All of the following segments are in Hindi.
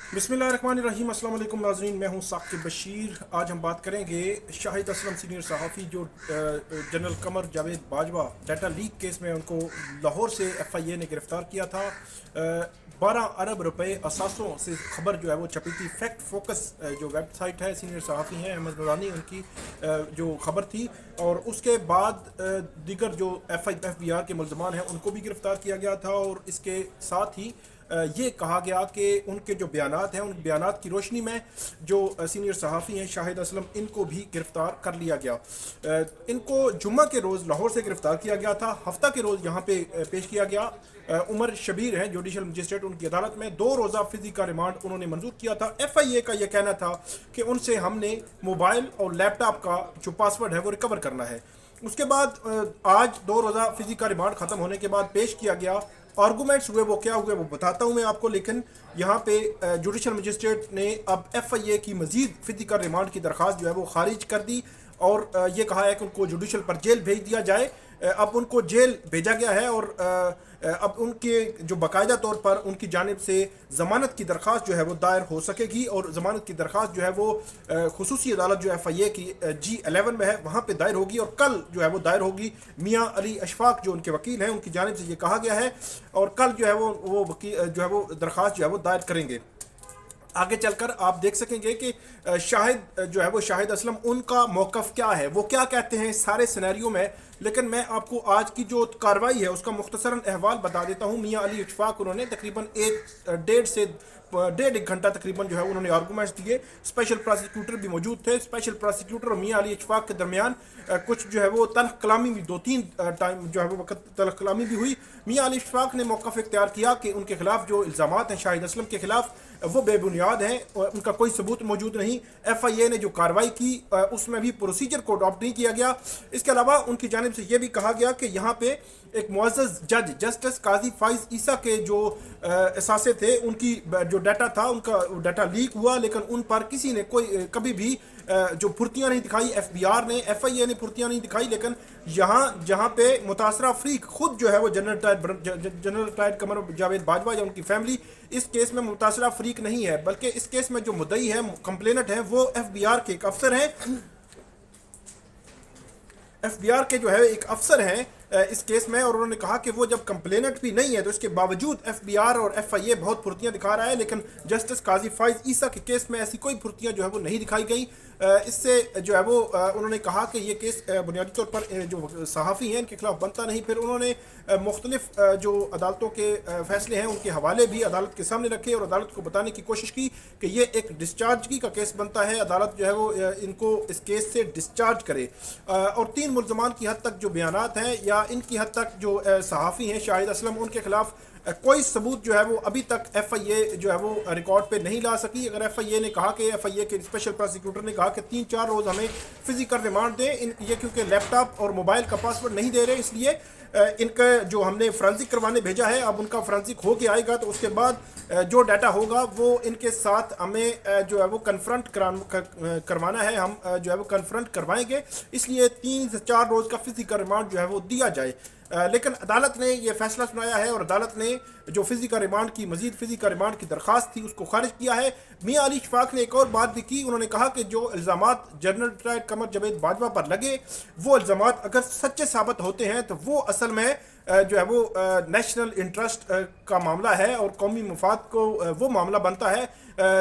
बिस्मिल्लाहिर्रहमानिर्रहीम। अस्सलाम वालेकुम नाज़रीन, मैं हूं साकिब बशीर। आज हम बात करेंगे शाहिद असलम सीनियर सहाफ़ी जो general Qamar Javed Bajwa data leak case में उनको लाहौर से FIA ने गिरफ़्तार किया था। 12 अरब रुपए असासों से खबर जो है वो छपी थी। फैक्ट फोकस जो वेबसाइट है, सीनियर सहाफ़ी हैं अहमद नूरानी, उनकी जो खबर थी। और उसके बाद दीगर जो FBR के मुल्ज़मान हैं उनको भी गिरफ़्तार किया गया था। और इसके साथ ही ये कहा गया कि उनके जो बयानात हैं, उन बयानात की रोशनी में जो सीनियर सहाफ़ी हैं शाहिद असलम, इनको भी गिरफ़्तार कर लिया गया। इनको जुम्मा के रोज़ लाहौर से गिरफ़्तार किया गया था। हफ्ता के रोज़ यहाँ पे पेश किया गया। उमर शबीर हैं जुडिशल मजिस्ट्रेट, उनकी अदालत में 2 रोज़ा फिजिक का रिमांड उन्होंने मंजूर किया था। FIA का यह कहना था कि उनसे हमने मोबाइल और लैपटॉप का जो पासवर्ड है वो रिकवर करना है। उसके बाद आज 2 रोज़ा फिजिक का रिमांड ख़त्म होने के बाद पेश किया गया। आर्गूमेंट्स हुए, वो क्या हुए वो बताता हूँ मैं आपको। लेकिन यहाँ पे जुडिशल मजिस्ट्रेट ने अब FIA की मजीद फिजिकल रिमांड की दरख्वास्त जो है वो खारिज कर दी और ये कहा है कि उनको जुडिशल पर जेल भेज दिया जाए। अब उनको जेल भेजा गया है और अब उनके जो बाकायदा तौर पर उनकी जानिब से ज़मानत की दरख्वास्त जो है वो दायर हो सकेगी। और ज़मानत की दरख्वास्त जो है वो खुसूसी अदालत जो FIA की G11 में है वहाँ पे दायर होगी और कल जो है वो दायर होगी। मियाँ अली अशफाक जो उनके वकील हैं, उनकी जानिब से ये कहा गया है और कल जो है वो वकील जो है वो दरख्वास्त जो है वो दायर करेंगे। आगे चलकर आप देख सकेंगे कि शाहिद जो है वो शाहिद असलम, उनका मौक़िफ़ क्या है, वो क्या कहते हैं सारे सिनेरियो में। लेकिन मैं आपको आज की जो कार्रवाई है उसका मुख्तसरन अहवाल बता देता हूँ। मियाँ अली इशफाक उन्होंने तकरीबन डेढ़ एक घंटा तकरीबन जो है उन्होंने आर्गूमेंट्स दिए। स्पेशल प्रोसिक्यूटर भी मौजूद थे। स्पेशल प्रोसिक्यूटर और मियाँ अली इशफाक के दरमियान कुछ जो है वो तल्ख कलामी भी 2-3 टाइम जो है वो वक्त तल्ख कलामी भी हुई। मियाँ अली इशफाक ने मौक़िफ़ इख्तियार किया कि उनके खिलाफ जो इल्ज़ामात हैं शाहिद असलम के खिलाफ वो बेबुनियाद हैं और उनका कोई सबूत मौजूद नहीं। FIA ने जो कार्रवाई की उसमें भी प्रोसीजर को अडॉप्ट नहीं किया गया। इसके अलावा उनकी जानिब से ये भी कहा गया कि यहाँ पे एक मुअज़्ज़ज़ जज जस्टिस काजी फाइज ईसा के जो असासे थे, उनकी जो डाटा था उनका डाटा लीक हुआ, लेकिन उन पर किसी ने कोई कभी भी जो फुर्तियाँ नहीं दिखाई। FBR ने FIA ने फुर्तियाँ नहीं दिखाई। लेकिन यहाँ जहाँ पे मुतासरा अफरीक खुद जो है वो जनरल रिटायर्ड कमर जावेद बाजवा या उनकी फैमिली इस केस में मुतासरा अफरीक नहीं है, बल्कि इस केस में जो मुद्दई है, कंप्लेनेंट है, वो FBR के एक अफसर हैं। FBR के जो है एक अफसर हैं इस केस में। और उन्होंने कहा कि वो जब कंप्लेनेंट भी नहीं है तो इसके बावजूद FBR और FIA बहुत फुर्तियाँ दिखा रहा है। लेकिन जस्टिस काजी फाइज ईसा के केस में ऐसी कोई फुर्तियाँ जो है वो नहीं दिखाई गई। इससे जो है वो उन्होंने कहा कि ये केस बुनियादी तौर पर जो सहाफ़ी हैं इनके खिलाफ बनता नहीं। फिर उन्होंने मुख्तलिफ जो अदालतों के फैसले हैं उनके हवाले भी अदालत के सामने रखे और अदालत को बताने की कोशिश की कि ये एक डिस्चार्जगी का केस बनता है। अदालत जो है वो इनको इस केस से डिस्चार्ज करे। और 3 मुल्ज़मान की हद तक जो बयानात हैं या इनकी हद तक जो सहाफ़ी हैं शाहिद असलम, उनके खिलाफ कोई सबूत जो है वो अभी तक FIA जो है वो रिकॉर्ड पे नहीं ला सकी। अगर FIA ने कहा कि FIA के स्पेशल प्रोसिक्यूटर ने कहा कि 3-4 रोज़ हमें फिजिकल रिमांड दें, ये क्योंकि लैपटॉप और मोबाइल का पासवर्ड नहीं दे रहे, इसलिए इनका जो हमने फ्रांसिक करवाने भेजा है, अब उनका फ्रांसिक हो के आएगा तो उसके बाद जो डाटा होगा वो इनके साथ हमें जो है वो कन्फ्रंट करवाना है। हम जो है वो कन्फ्रंट करवाएंगे, इसलिए 3 से 4 रोज़ का फिजिकल रिमांड जो है वो दिया जाए। लेकिन अदालत ने यह फैसला सुनाया है और अदालत ने जो फिजिकल रिमांड की मजीद फिजिकल रिमांड की दरख्वास्त थी उसको खारिज किया है। मियाँ अली इशफाक ने एक और बात भी की। उन्होंने कहा कि जो इल्ज़ामात जनरल रिटायर्ड कमर जावेद बाजवा पर लगे, वो इल्ज़ामात अगर सच्चे साबित होते हैं तो वो असल में जो है वो नेशनल इंटरेस्ट का मामला है और कौमी मफाद को वो मामला बनता है।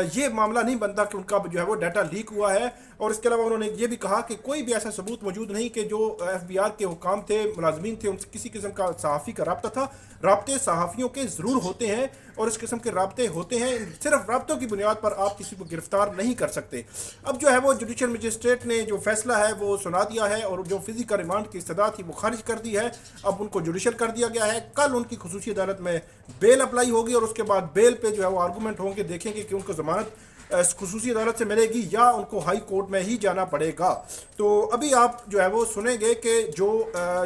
ये मामला नहीं बनता कि उनका जो है वो डाटा लीक हुआ है। और इसके अलावा उन्होंने ये भी कहा कि कोई भी ऐसा सबूत मौजूद नहीं कि जो FBR के हुकाम थे, मुलाजमीन थे, उनसे किसी किस्म का सहाफ़ी का रब्ता था। राब्ते सहाफ़ियों के ज़रूर होते हैं और इस किस्म के राब्ते होते हैं, सिर्फ राब्तों की बुनियाद पर आप किसी को गिरफ्तार नहीं कर सकते। अब जो है वो जुडिशल मजिस्ट्रेट ने जो फैसला है वो सुना दिया है और जो फिजिकल रिमांड की इस्तदा थी वो खारिज कर दी है। अब उनको जुडिशल कर दिया गया है। कल उनकी खुसूसी अदालत में बेल अप्लाई होगी और उसके बाद बेल पे जो है वो आर्गूमेंट होंगे, देखेंगे कि उनको ज़मानत खुसूसी अदालत से मिलेगी या उनको हाई कोर्ट में ही जाना पड़ेगा। तो अभी आप जो है वो सुनेंगे कि जो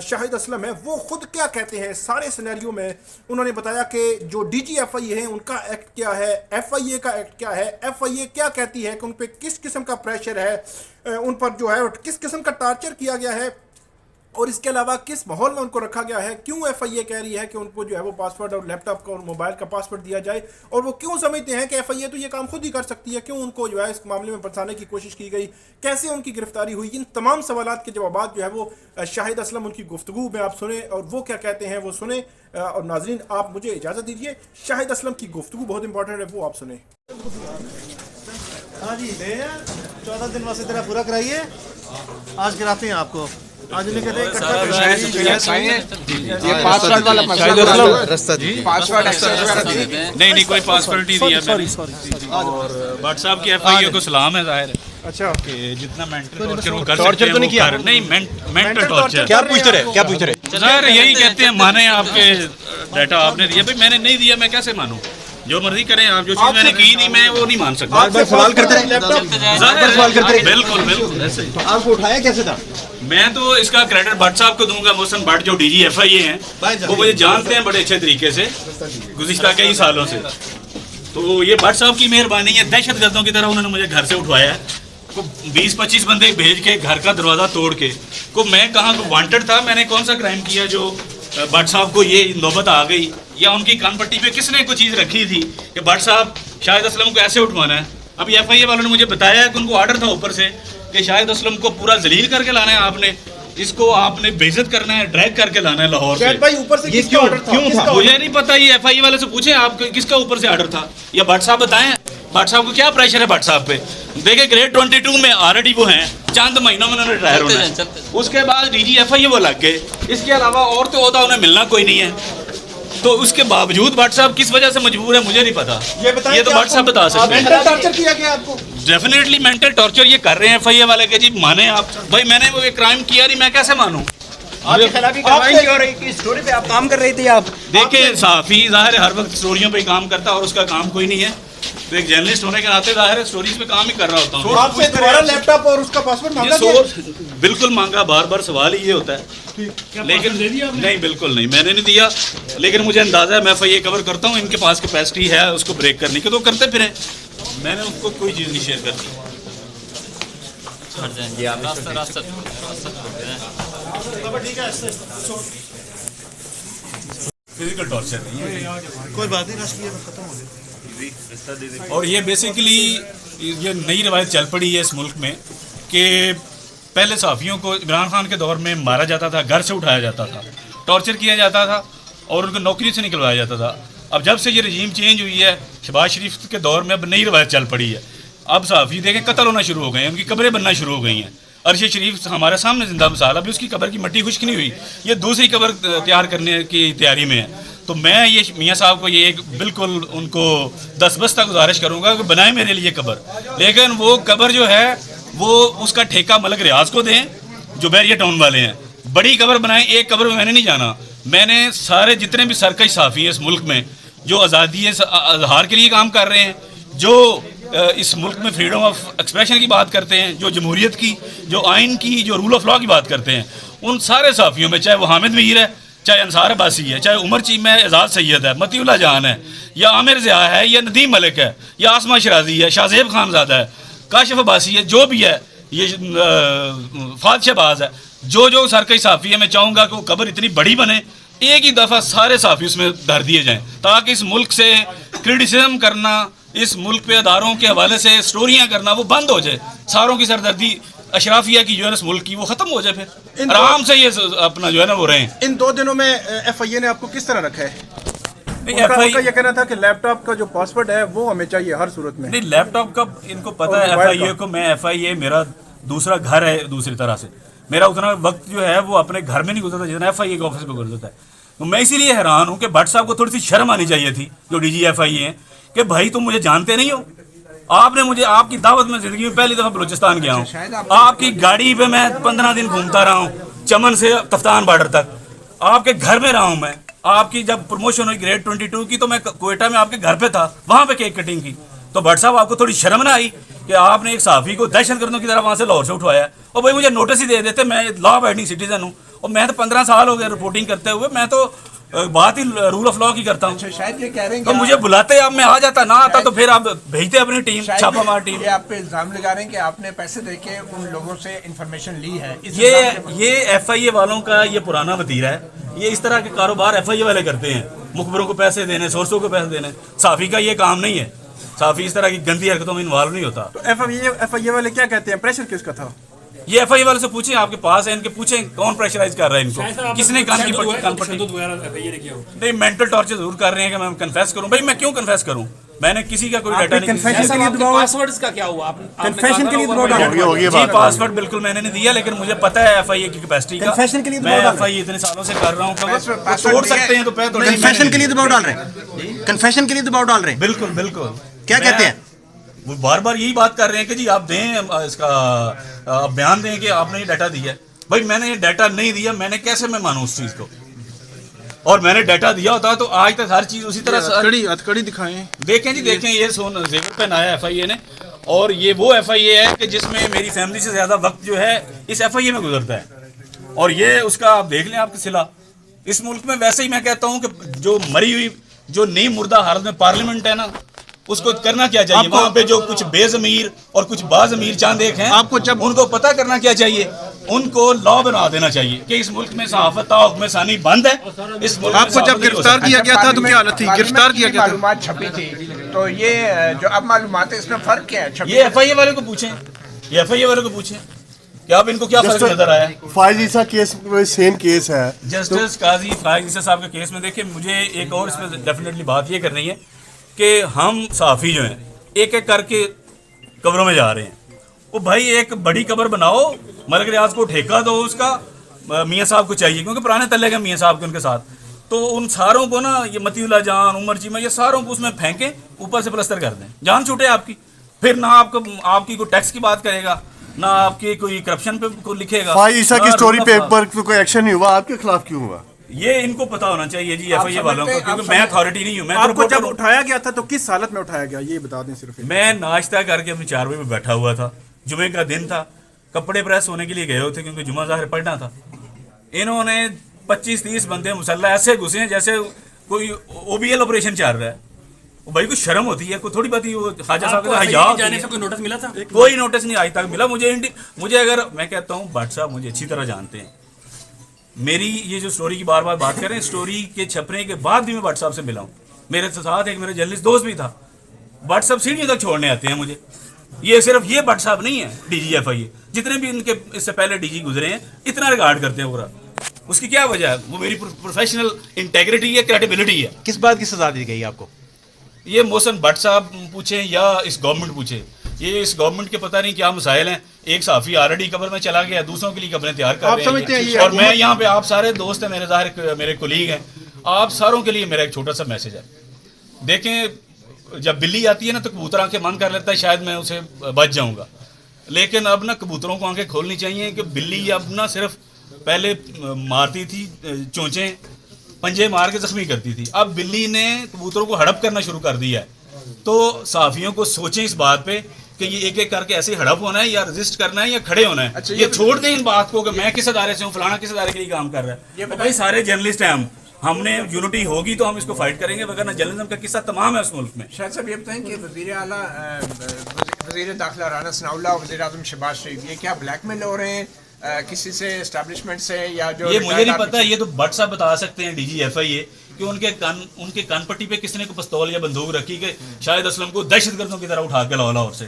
शाहिद असलम है वो खुद क्या कहते हैं सारे सिनेरियो में। उन्होंने बताया कि जो DGFI है उनका एक्ट क्या है, FIA का एक्ट क्या है, FIA क्या कहती है कि उन पर किस किस्म का प्रेशर है, उन पर जो है किस किस्म का टार्चर किया गया है। और इसके अलावा किस माहौल में उनको रखा गया है, क्यों एफआईए कह रही है कि उनको जो है वो पासवर्ड और लैपटॉप का और मोबाइल का पासवर्ड दिया जाए, और वो क्यों समझते हैं कि एफआईए तो ये काम खुद ही कर सकती है, क्यों उनको जो है इस मामले में फंसाने की कोशिश की गई, कैसे उनकी गिरफ्तारी हुई। इन तमाम सवालात के जवाब जो है वो शाहिद असलम उनकी गुफ्तगू में आप सुने और वो क्या कहते हैं वो सुने। और नाजरीन आप मुझे इजाज़त दीजिए, शाहिद असलम की गुफ्तगू बहुत इंपॉर्टेंट है, वो आप सुने। हाँ जी, 14 दिन वास्ते तेरा पूरा कराइए, आज गिराते हैं आपको। आज नहीं कहते नहीं कोई पासवर्ड नहीं दिया मैंने। और व्हाट्सएप की एफआईए को सलाम है जाहिर है। अच्छा, कि जितना मेंटल टॉर्चर वो कर सकते हैं, तो नहीं किया। नहीं मेंटल टॉर्चर क्या पूछते रहे जाहिर यही कहते हैं माने आपके डाटा आपने दिया। भाई मैंने नहीं दिया, मैं कैसे मानूं? जो मर्जी करें आप, जो चीज मैंने की नहीं मैं वो नहीं मान सकता। बार सवाल करते रहे। बिल्कुल ऐसे ही। तो आपको उठाया कैसे था? मैं तो इसका क्रेडिट भट्ट साहब को दूंगा, मोहसन भट्ट जो डीजी एफआईए हैं, वो मुझे जानते हैं बड़े अच्छे तरीके से गुज़िश्ता कई सालों से। तो ये भट्ट साहब की मेहरबानी है, दहशत गर्दों की तरह उन्होंने मुझे घर से उठवाया है। को 20-25 बंदे भेज के घर का दरवाज़ा तोड़ के को मैं कहाँ वांटेड था, मैंने कौन सा क्राइम किया जो भट्ट साहब को ये नौबत आ गई, या उनकी कान पट्टी पे किसने कोई चीज़ रखी थी कि भट्ट साहब शाहिद असलम को ऐसे उठवाना है। अभी एफआईए वालों ने मुझे बताया है कि उनको ऑर्डर था ऊपर से कि शाहिद असलम को पूरा जलील करके लाना है, आपने इसको आपने बेइज्जत करना है, ड्रैग करके लाना है लाहौर से। भाई ऊपर से किसका ऑर्डर था? मुझे नहीं पता, ये एफआईए वाले से पूछे आप किसका ऊपर से ऑर्डर था, या भट्ट साहब बताएं भट्ट साहब को क्या प्रेशर है भट्ट साहब पे। देखिए ग्रेड 22 में ऑलरेडी वो हैं, चंद महीनों में उन्होंने रिटायर होना है, उसके बाद डीजी एफआईए वो लग गए, इसके अलावा और तो होता उन्हें मिलना कोई नहीं है। तो उसके बावजूद भट्ट साहब किस वजह से मजबूर है मुझे नहीं पता, ये तो भट्ट साहब बता सकते हैं। मेंटल टॉर्चर किया गया आपको? डेफिनेटली मेंटल टॉर्चर ये कर रहे हैं एफआईए वाले के जी, माने आप। भाई मैंने वो क्राइम किया नहीं, मैं कैसे मानूं? आपके खिलाफ ही कार्रवाई क्यों हो रही कि स्टोरी पे आप काम कर रही थी आप? देखिए सहाफी जाहिर है हर वक्त स्टोरियों पे काम करता है और उसका काम कोई नहीं है, तो एक जर्नलिस्ट होने के नाते जाहिर है स्टोरीज पे काम ही कर रहा होता हूँ। आपसे दोबारा लैपटॉप और उसका पासवर्ड मांगा गया? बिल्कुल मांगा, बार बार सवाल ही ये होता है, लेकिन नहीं बिल्कुल नहीं मैंने नहीं दिया। लेकिन मुझे अंदाजा है मैं एफआईए कवर करता हूँ, इनके पास कैपेसिटी है उसको ब्रेक करने की, तो करते फिरें, मैंने उनको कोई चीज़ नहीं शेयर करती। फिजिकल टॉर्चर नहीं है, कोई बात नहीं, खत्म हो गया। और ये बेसिकली ये नई रवायत चल पड़ी है इस मुल्क में कि पहले सहाफ़ियों को इमरान खान के दौर में मारा जाता था, घर से उठाया जाता था, टॉर्चर किया जाता था और उनको नौकरी से निकलवाया जाता था। अब जब से ये रजीम चेंज हुई है शहबाज शरीफ के दौर में, अब नई रवायत चल पड़ी है। अब सहाफ़ी देखें कत्ल होना शुरू हो गए हैं, उनकी कब्रें बनना शुरू हो गई हैं। अरशद शरीफ हमारे सामने जिंदा मिसाल, अभी उसकी कब्र की मिट्टी खुश्क नहीं हुई, ये दूसरी कब्र तैयार करने की तैयारी में है। तो मैं ये मियाँ साहब को ये एक बिल्कुल उनको दस्तबस्ता गुजारिश करूँगा कि बनाए मेरे लिए कब्र, लेकिन वो कब्र जो है वो उसका ठेका मलक रियाज को दें जो बैरिया टाउन वाले हैं। बड़ी कब्र बनाएं, एक कब्र में मैंने नहीं जाना। मैंने सारे जितने भी सरकश सहाफ़ी हैं इस मुल्क में जो आज़ादी इज़हार के लिए काम कर रहे हैं, जो इस मुल्क में फ्रीडम ऑफ एक्सप्रेशन की बात करते हैं, जो जमहूरियत की, जो आइन की, जो रूल ऑफ लॉ की बात करते हैं, उन सारे सहाफ़ियों में चाहे वो हामिद मीर है, चाहे अंसार अब्बासी है, चाहे उमर चीमा है, एजाज सैयद है, मतीउल्लाह जान है, या आमिर ज़िया है, या नदीम मलिक है, या आसमा शराजी है, शाहजेब खानज़ादा है, काशिफ अब्बासी है, जो भी है, ये फात शहबाज है, जो सरकश सहाफ़ी है, मैं चाहूँगा कि वो कब्र इतनी बड़ी बने, एक ही दफ़ा सारे सहाफ़ी उसमें धर दिए जाएँ, ताकि इस मुल्क से क्रिटिसिज्म करना, इस मुल्क पे अदारों के हवाले से स्टोरियाँ करना वो बंद हो जाए। सारों की सरदर्दी अशराफिया की जो है इस मुल्क की वो ख़त्म हो जाए, फिर आराम से ये अपना जो है ना वो रहें। इन 2 दिनों में एफआईए ने आपको किस तरह रखा है? उनका ये कहना था कि लैपटॉप का जो पासवर्ड है वो हमें चाहिए हर सूरत में। नहीं लैपटॉप का इनको पता है एफआईए को, मैं एफआईए मेरा दूसरा घर है, दूसरी तरह से मेरा उतना वक्त जो है वो अपने घर में नहीं गुजरता जितना एफआईए के ऑफिस में गुजरता है। तो मैं इसीलिए हैरान हूँ कि भट्ट साहब को थोड़ी सी शर्म आनी चाहिए थी जो डीजी एफआईए हैं कि भाई तुम मुझे जानते नहीं हो, आपने मुझे आपकी दावत में जिंदगी में पहली दफ़ा बलूचिस्तान गया हूँ, आपकी गाड़ी पे मैं 15 दिन घूमता रहा हूँ चमन से तफ्तान बॉर्डर तक, आपके घर में रहा हूँ मैं, आपकी जब प्रमोशन हुई ग्रेड 22 की तो मैं कोयटा में आपके घर पे था, वहाँ पे केक कटिंग की। तो भट्ट साहब आपको थोड़ी शर्म ना आई कि आपने एक सहाफ़ी को दहशतगर्दों की तरह वहाँ से लाहौर से उठवाया? और भाई मुझे नोटिस ही दे देते, मैं लॉ अबाइडिंग सिटीजन हूँ और मैं तो 15 साल हो गए रिपोर्टिंग करते हुए, मैं तो बात ही रूल ऑफ लॉ की करता हूँ। शायद ये कह रहे हैं तो कि मुझे बुलाते आप, मैं आ जाता, ना आता तो फिर आप भेजते अपनी टीम, छापामार टीम। ये आप पे इल्जाम लगा रहे हैं कि आपने पैसे देके उन लोगों से इंफॉर्मेशन ली है। ये FIA वालों का ये पुराना वतीरा है। ये इस तरह के कारोबार FIA वाले करते हैं, मुखबरों को पैसे देने, सोर्सों को पैसे देने। साफी का ये काम नहीं है। साफी इस तरह की गंदी हरकतों में इन्वॉल्व नहीं होता। तो FIA वाले क्या कहते हैं, प्रेशर किसका था? ये FIA वाले से पूछें, आपके पास है, इनके पूछें कौन प्रेशराइज कर रहा है इनको, किसने कान की पट्टी। नहीं, मेंटल टॉर्चर जरूर कर रहे हैं कि मैं कन्फेस करूं। भाई मैं क्यों कन्फेस करूं? मैंने किसी का कोई डाटा नहीं दिया। पासवर्ड का क्या हुआ? कन्फेशन के लिए दबाव डाला जी, पासवर्ड बिल्कुल मैंने नहीं दिया, लेकिन मुझे पता है FIA की कैपेसिटी का। मैं FIA इतने सालों से कर रहा हूँ, तोड़ सकते हैं तो कन्फेशन के लिए दबाव डाल रहे हैं, कन्फेशन के लिए दबाव डाल रहे हैं। बिल्कुल बिल्कुल। क्या कहते हैं? वो बार बार यही बात कर रहे हैं कि जी आप दें इसका, आप बयान दें कि आपने ये डाटा दिया है। भाई मैंने ये डाटा नहीं दिया, मैंने कैसे मैं मानूं उस चीज को? और मैंने डाटा दिया होता तो आज तक हर चीज उसी तरह हथकड़ी दिखाएं। देखें जी, देखें, ये सोन जेवर पहनाया FIA ने, और ये वो FIA है कि जिसमें मेरी फैमिली से ज्यादा वक्त जो है इस FIA में गुजरता है। और ये उसका आप देख लें आपकी सिला। इस मुल्क में वैसे ही मैं कहता हूँ कि जो मरी हुई, जो नहीं मुर्दा हालत में पार्लियामेंट है ना, उसको करना क्या चाहिए? वहाँ पे जो कुछ बेजमीर और कुछ बाजमीर चांद एक हैं, आपको जब उनको पता करना क्या चाहिए? उनको लॉ बना देना चाहिए कि इस मुल्क में सहाफत हुक्म सानी बंद है। इस मुल्क में आपको जब गिरफ्तार किया गया था तो क्या हालत थी? गिरफ्तार किया गया था, मालूमात छपी थी, तो ये जो अब मालूमात है इसमें फर्क क्या है? ये FIA वाले को पूछें, ये FIA वाले को पूछें कि आप इनको क्या फर्क नजर आया? फायज ईसा केस में सेम केस है। जस्टिस काजी फायज ईसा साहब के केस में देखिए, मुझे एक और इसमें डेफिनेटली बात ये करनी है कि हम सहाफ़ी जो हैं एक एक करके कब्रों में जा रहे हैं। वो भाई एक बड़ी कब्र बनाओ, मलक रियाज को ठेका दो उसका, मियाँ साहब को चाहिए, क्योंकि पुराने तल्ले गए मियाँ साहब के उनके साथ। तो उन सारों को ना, ये मतीउल्लाह जान, उमर चीमा, ये सारों को उसमें फेंकें, ऊपर से प्लस्तर कर दें, जान छूटे आपकी। फिर ना आपकी कोई टैक्स की बात करेगा, ना आपकी कोई करप्शन पे को लिखेगा। फायज ईसा की स्टोरी पे एक बार कोई एक्शन नहीं हुआ, आपके खिलाफ क्यों हुआ? ये इनको पता होना चाहिए जी FIA वालों को, क्योंकि मैं अथॉरिटी नहीं हूँ। मैं आपको जब उठाया गया था तो किस हालत में उठाया गया, ये बता दें सिर्फ। मैं नाश्ता करके अपनी 4 बजे में बैठा हुआ था, जुमे का दिन था, कपड़े प्रेस होने के लिए गए होते क्योंकि जुमा ज़ाहिर पढ़ना था। इन्होंने 25-30 बंदे मुसल्ला ऐसे घुसे हैं जैसे कोई OBL ऑपरेशन चल रहा है। वो भाई कुछ शर्म होती है, कोई थोड़ी बात ही। वो ख्वाजा साहब का हया जाने से कोई नोटिस मिला था? कोई नोटिस नहीं आज तक मिला मुझे। अगर मैं कहता हूँ, भट्ट साहब मुझे अच्छी तरह जानते हैं, मेरी ये जो स्टोरी की बार बार बात करें, स्टोरी के छपने के बाद भी मैं भट्ट साहब से मिला हूँ। मेरे साथ एक मेरा जर्नलिस्ट दोस्त भी था। भट्ट साहब सीढ़ियों तक छोड़ने आते हैं मुझे। ये सिर्फ ये भट्ट साहब नहीं है, DG FIA जितने भी इनके इससे पहले DG गुजरे हैं, इतना रिगार्ड करते हैं पूरा। उसकी क्या वजह है? वो मेरी प्रोफेशनल इंटेग्रिटी है, क्रेडिबिलिटी है। किस बात की सजा दी गई आपको? ये मोहसिन भट्ट साहब पूछें या इस गवर्नमेंट पूछे, ये इस गवर्नमेंट के पता नहीं क्या मसाइल हैं। एक साफ़ी ऑलरेडी कब्र में चला गया, दूसरों के लिए कब्रें तैयार कर रहे हैं। और मैं यहाँ पे, आप सारे दोस्त हैं मेरे, ज़ाहिर मेरे कोलीग हैं, आप सारों के लिए मेरा एक छोटा सा मैसेज है। देखें, जब बिल्ली आती है ना तो कबूतर आंखें बंद कर लेता है, शायद मैं उसे बच जाऊँगा। लेकिन अब ना कबूतरों को आंखें खोलनी चाहिए कि बिल्ली अब ना सिर्फ पहले मारती थी, चोंचें पंजे मार के जख्मी करती थी, अब बिल्ली ने कबूतरों को हड़प करना शुरू कर दिया है। तो साफियों को सोचें इस बात पे कि ये एक एक करके ऐसे हड़प होना है या रजिस्ट करना है या खड़े होना है। अच्छा, ये छोड़ दें इन बात को कि मैं किस अदारे से हूँ, फलाना किस अदारे के लिए काम कर रहा है। तो भाई सारे जर्नलिस्ट हैं, हमने यूनिटी होगी तो हम इसको फाइट करेंगे, वरना जर्नलिज्म का किस्सा तमाम है उस मुल्क में। शायद साहब ये बताएं कि वज़ीर आला वज़ीर दाखिला राना सनाउल्लाह और वज़ीर आज़म शहबाज शरीफ ये क्या ब्लैकमेल हो रहे हैं किसी से, एस्टैब्लिशमेंट से, या जो ये मुझे नहीं पता, ये तो भट्ट साहब बता सकते हैं, DG FIA, कि उनके कान पट्टी पे किसने को पिस्तौल या बंदूक रखी कि शाहिद असलम को दहशतगर्दों की तरह उठा के लाओ लाहौर से।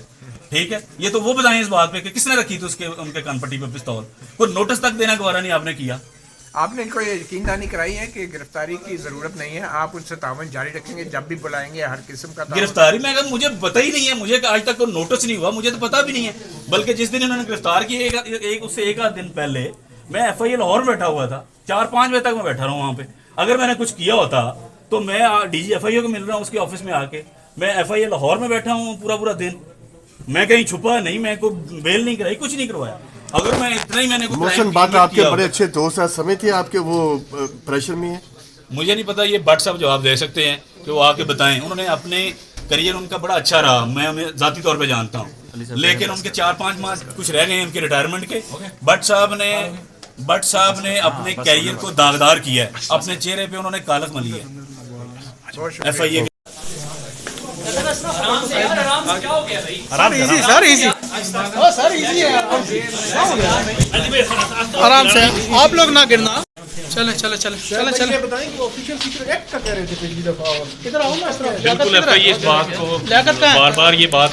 ठीक है, ये तो वो बताएं इस बात पे कि किसने रखी थी उनके कान पट्टी पे पिस्तौल। कोई नोटिस तक देना गवारा नहीं आपने किया। आपने इनको ये यकीन दहानी कराई है कि गिरफ्तारी की जरूरत नहीं है, आप उनसे तावन जारी रखेंगे जब भी बुलाएंगे, हर किस्म का गिरफ्तारी में अगर मुझे पता ही नहीं है, मुझे आज तक कोई नोटिस नहीं हुआ, मुझे तो पता भी नहीं है। बल्कि जिस दिन इन्होंने गिरफ्तार किया उससे एक आध दिन पहले मैं FIA लाहौर में बैठा हुआ था, 4-5 बजे तक मैं बैठा रहा हूँ वहाँ पे। अगर मैंने कुछ किया होता तो मैं DG FIA को मिल रहा हूँ उसके ऑफिस में आके, मैं FIA लाहौर में बैठा हूँ पूरा दिन, मैं कहीं छुपा नहीं, मैं कोई बेल नहीं कराई, कुछ नहीं करवाया। अगर मैं इतना ही मैंने मोहसिन बात आपके बड़े अच्छे दोस्त हैं, समय थे आपके वो प्रेशर में है? मुझे नहीं पता, ये भट्ट साहब जवाब दे सकते हैं कि वो आके बताएं। उन्होंने अपने करियर उनका बड़ा अच्छा रहा, मैं उन्हें जाती तौर पे जानता हूँ, लेकिन उनके 4-5 माह कुछ रह गए हैं उनके रिटायरमेंट के। भट्ट साहब ने भट्ट साहब ने अपने कैरियर को दागदार किया है, अपने चेहरे पे उन्होंने कालक मली है। FIA सर इजी है आराम से आप लोग ना गिरना। चले चले चले चले चले बताएं कि ऑफिशियल सीक्रेट एक्ट का कह रहे थे पिछली दफा और इधर आओ ना इस तरफ। बिल्कुल FIA इस बात को लियाकत कहाँ है? बार बार ये बात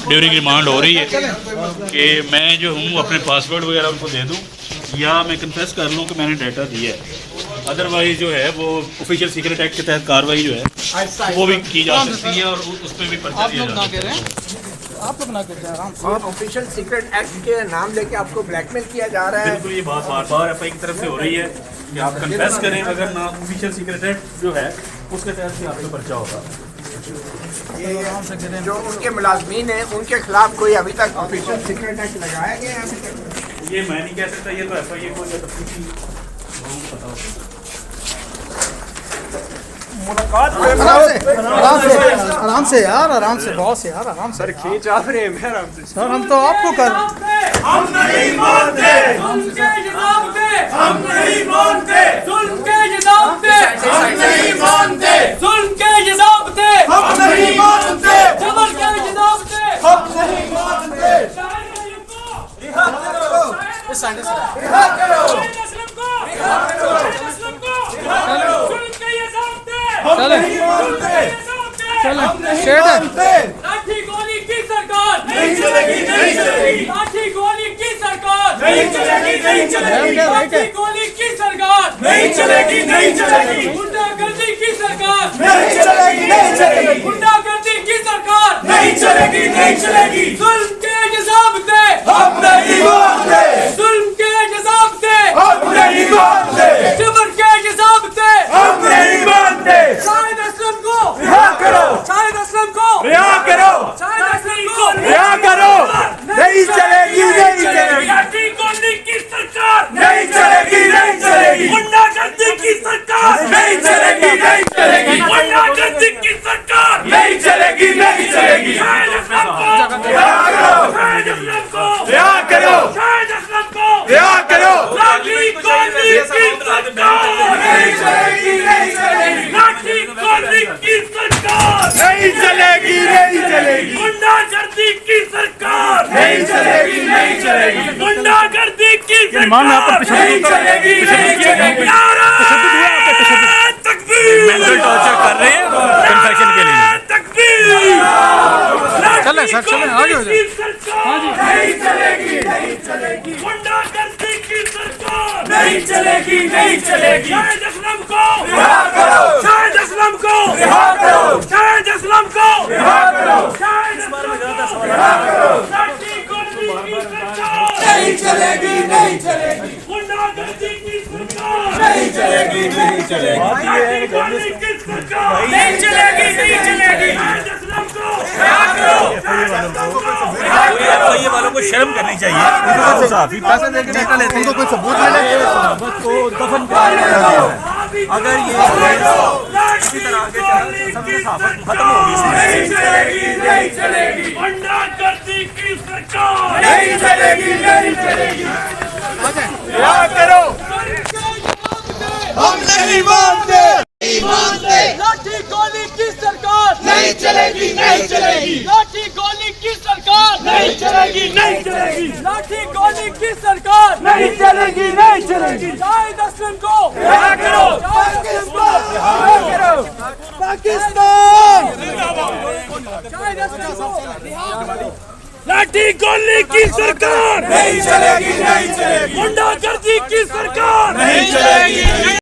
ड्यूरिंग रिमांड हो रही है कि मैं जो हूँ अपने पासवर्ड वगैरह उनको दे दूँ या मैं कन्फेस कर लूँ कि मैंने डाटा दिया है। अदरवाइज जो है वो ऑफिशियल सीक्रेट एक्ट के तहत कार्रवाई जो है वो भी की जा सकती है और उस पर भी पर्चा आप दिया लोग जा ना सकता है। गिरें, आप लोग ना गिरें आराम से। और ऑफिशियल सीक्रेट एक्ट के नाम लेके आपको ब्लैकमेल किया जा रहा है। बिल्कुल ये बात बार बार FIA की तरफ से हो रही है कि आप कन्फेस करें, अगर ना ऑफिशियल सीक्रेट एक्ट जो है उसके तहत भी आपका पर्चा होगा। जो उनके मुलाजमीन हैं उनके खिलाफ कोई अभी तक ऑफिशियल सीक्रेट एक्ट लगाया गया है अभी तक? ये मैं नहीं कह सकता, ये तो FIA को या तफ्तीशी लोगों को पता होगा। आराम से यार, आराम से बॉस यार, आराम से। खींच आप रहे हैं आराम से। सर हम तो आपको कर हम नहीं मानते जुल्म के जनाब पे, हम नहीं मानते जुल्म के जनाब पे, हम नहीं मानते जुल्म के जनाब पे, हम नहीं मानते जबर के जनाब पे, हम नहीं मानते। रिहा करो, इस साइड से रिहा करो, असलम को रिहा करो, असलम को रिहा करो, जुल्म के जनाब पे, हम नहीं मानते, चले शेड लाठी गोली की सरकार नहीं चलेगी, नहीं चलेगी, लाठी गोली की सरकार नहीं चलेगी, नहीं चलेगी, लाठी गोली की सरकार नहीं चलेगी, नहीं चलेगी, गुंडागर्दी की सरकार नहीं चलेगी, नहीं चलेगी, गुंडागर्दी की सरकार नहीं चलेगी, नहीं चलेगी, जुल्म के जज़ाब्ते हम नहीं मानते, जुल्म के जज़ाब्ते हम नहीं मानते, जबर के जज़ाब्ते हम नहीं मानते। शाहिद असलम को रिहा करो, शाहिद असलम को रिहा करो, शाहिद असलम को रिहा करो, नहीं चलेगी, नहीं चलेगी, लाठी गोली की सरकार नहीं चलेगी, नहीं चलेगी, गुंडागर्दी की सरकार नहीं चलेगी, नहीं चलेगी, गुंडागर्दी की सरकार नहीं चलेगी, नहीं चलेगी, शाहिद असलम को रिहा करो, शाहिद असलम को रिहा करो, शाहिद असलम को रिहा करो, लाठी गोली की सरकार नहीं चलेगी, नहीं चलेगी, लाठी गोली की सरकार नहीं चलेगी, नहीं चलेगी, गुंडागर्दी की सरकार नहीं चलेगी, नहीं चलेगी, गुंडागर्दी की मान लो आपको सरकार नहीं चलेगी, नहीं चलेगी, नारा तकबीर, मेंटल टॉर्चर कर रहे हैं कन्फेशन के लिए। तकबीर, चले सर, चले आगे हो जाए। नहीं चलेगी, नहीं चलेगी, गुंडागर्दी की सरकार नहीं चलेगी, नहीं चलेगी, शाहिद असलम को रिहा करो, शाहिद असलम को रिहा करो, शाहिद असलम को रिहा करो, शाहिद असलम को रिहा करो, लाठी गोली की सरकार नहीं चलेगी, नहीं चलेगी, गुंडागर्दी की सरकार नहीं चलेगी, नहीं चलेगी, लाठी गोली की सरकार नहीं चलेगी, नहीं चलेगी, शाहिद असलम को रिहा करो, शाहिद असलम को रिहा करो। FIA वालों को शर्म करनी चाहिए। काफी पैसे देके डाटा लेते हैं, उनको कोई सबूत अगर ये इसी तरह आगे खत्म होगी, नहीं चलेगी, नहीं चलेगी, गुंडागर्दी की सरकार नहीं चलेगी, नहीं चलेगी, क्या करो, हम नहीं मानते, नहीं मानते, लाठी गोली की सरकार नहीं चलेगी, नहीं चलेगी, लाठी गोली की सरकार नहीं चलेगी, नहीं चलेगी, लाठी गोली की सरकार नहीं चलेगी, नहीं चलेगी, शाहिद असलम को रिहा करो, शाहिद असलम को रिहा करो, पाकिस्तान शाहिद असलम को रिहा करो, लाठी गोली की सरकार नहीं चलेगी, नहीं चलेगी, गुंडागर्दी की सरकार नहीं चलेगी।